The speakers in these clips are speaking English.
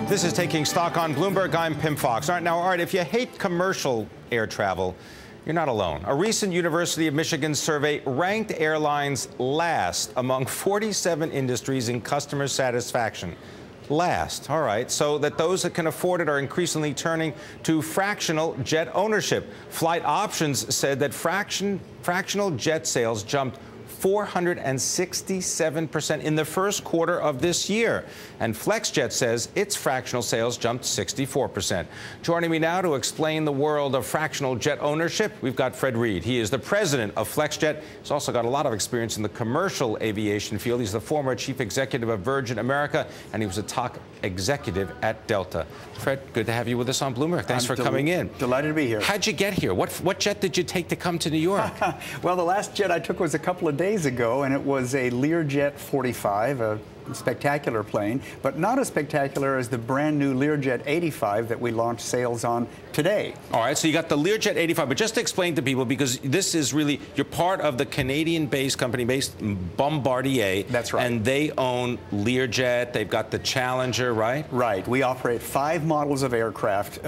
This is Taking Stock on Bloomberg. I'm Pimm Fox. All right, if you hate commercial air travel, you're not alone. A recent University of Michigan survey ranked airlines last among 47 industries in customer satisfaction. Last. All right. So that those that can afford it are increasingly turning to fractional jet ownership. Flight Options said that fractional jet sales jumped 467% in the first quarter of this year. And Flexjet says its fractional sales jumped 64%. Joining me now to explain the world of fractional jet ownership, we've got Reid. He is the president of Flexjet. He's also got a lot of experience in the commercial aviation field. He's the former chief executive of Virgin America, and he was a top executive at Delta. Fred, good to have you with us on Bloomberg. Thanks for coming in. Delighted to be here. How'd you get here? What jet did you take to come to New York? Well, the last jet I took was a couple of days ago, and it was a Learjet 45, a spectacular plane, but not as spectacular as the brand new Learjet 85 that we launched sales on today. All right, so you got the Learjet 85, but just to explain to people, because this is really, you're part of the Canadian-based company based Bombardier. That's right. And they own Learjet, they've got the Challenger, right? Right. We operate 5 models of aircraft,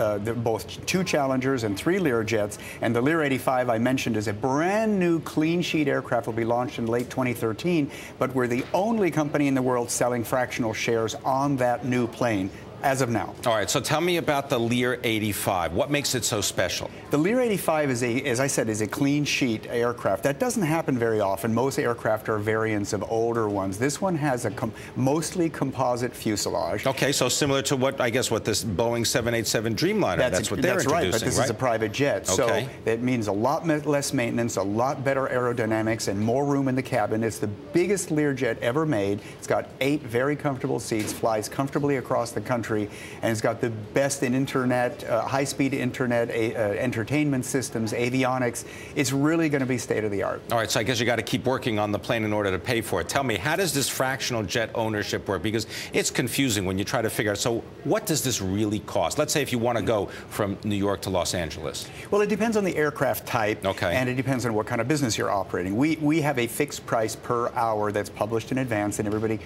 both 2 Challengers and 3 Learjets, and the Lear 85 I mentioned is a brand new clean sheet aircraft, will be launched in late 2013, but we're the only company in the world selling fractional shares on that new plane as of now. All right, so tell me about the Lear 85. What makes it so special? The Lear 85 is as I said, is a clean sheet aircraft. That doesn't happen very often. Most aircraft are variants of older ones. This one has a mostly composite fuselage. Okay, so similar to what this Boeing 787 Dreamliner, that's what they're introducing, right? But this is a private jet, okay. So that means a lot less maintenance, a lot better aerodynamics, and more room in the cabin. It's the biggest Learjet ever made. It's got 8 very comfortable seats, flies comfortably across the country, and it's got the best in internet, high-speed internet, entertainment systems, avionics. It's really going to be state-of-the-art. All right, so I guess you got to keep working on the plane in order to pay for it. Tell me, how does this fractional jet ownership work? Because it's confusing when you try to figure out, so what does this really cost? Let's say if you want to go from New York to Los Angeles. Well, it depends on the aircraft type, okay, and it depends on what kind of business you're operating. We have a fixed price per hour that's published in advance, and everybody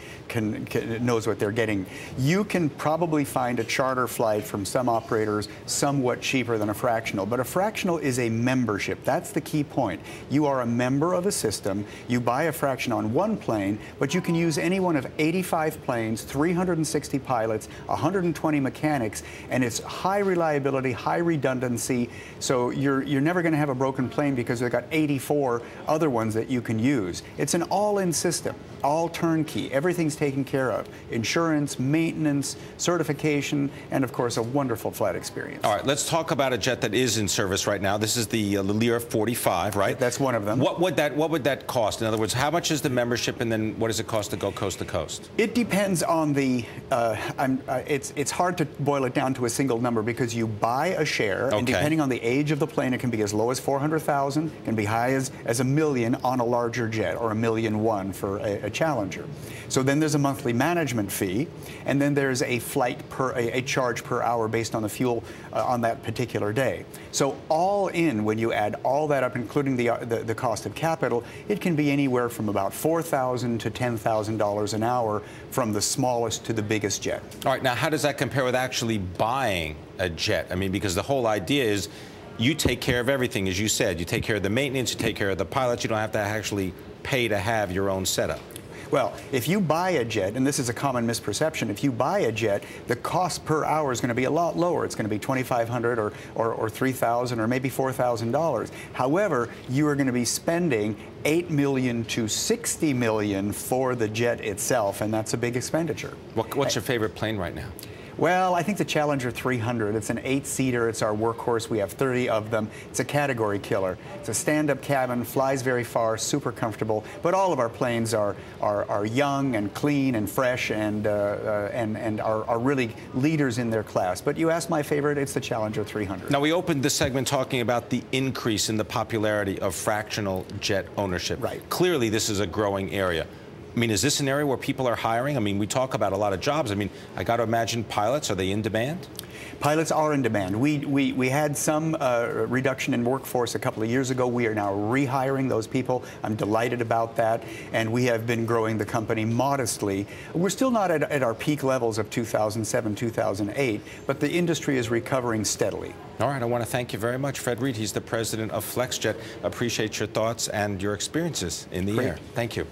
knows what they're getting. You can probably find a charter flight from some operators somewhat cheaper than a fractional, but a fractional is a membership. That's the key point. You are a member of a system. You buy a fraction on one plane, but you can use any one of 85 planes, 360 pilots, 120 mechanics, and it's high reliability, high redundancy, so you're never going to have a broken plane because they've got 84 other ones that you can use. It's an all-in system, all turnkey. Everything's taken care of. Insurance, maintenance, certification, and of course a wonderful flight experience. All right, let's talk about a jet that is in service right now. This is the Lear 45, right? That's one of them. What would that cost? In other words, how much is the membership, and then what does it cost to go coast to coast? It depends on the. It's hard to boil it down to a single number because you buy a share, okay, and depending on the age of the plane, it can be as low as 400,000, can be high as $1 million on a larger jet, or $1.1 million for a Challenger. So then there's a monthly management fee, and then there's a a charge per hour based on the fuel on that particular day. So all in, when you add all that up, including the cost of capital, it can be anywhere from about $4,000 to $10,000 an hour, from the smallest to the biggest jet. All right, now how does that compare with actually buying a jet? I mean, because the whole idea is you take care of everything, as you said. You take care of the maintenance, you take care of the pilots. You don't have to actually pay to have your own setup. Well, if you buy a jet, and this is a common misperception, if you buy a jet, the cost per hour is going to be a lot lower. It's going to be $2,500 or $3,000 or maybe $4,000. However, you are going to be spending $8 million to $60 million for the jet itself, and that's a big expenditure. What's your favorite plane right now? Well, I think the Challenger 300. It's an 8-seater. It's our workhorse. We have 30 of them. It's a category killer. It's a stand-up cabin, flies very far, super comfortable. But all of our planes are young and clean and fresh and are really leaders in their class. But you asked my favorite, it's the Challenger 300. Now, we opened this segment talking about the increase in the popularity of fractional jet ownership. Right. Clearly, this is a growing area. I mean, is this an area where people are hiring? I mean, we talk about a lot of jobs. I mean, I got to imagine pilots, are they in demand? Pilots are in demand. We had some reduction in workforce a couple of years ago. We are now rehiring those people. I'm delighted about that. And we have been growing the company modestly. We're still not at our peak levels of 2007, 2008, but the industry is recovering steadily. All right, I want to thank you very much, Fred Reid. He's the president of Flexjet. Appreciate your thoughts and your experiences in the air. Thank you.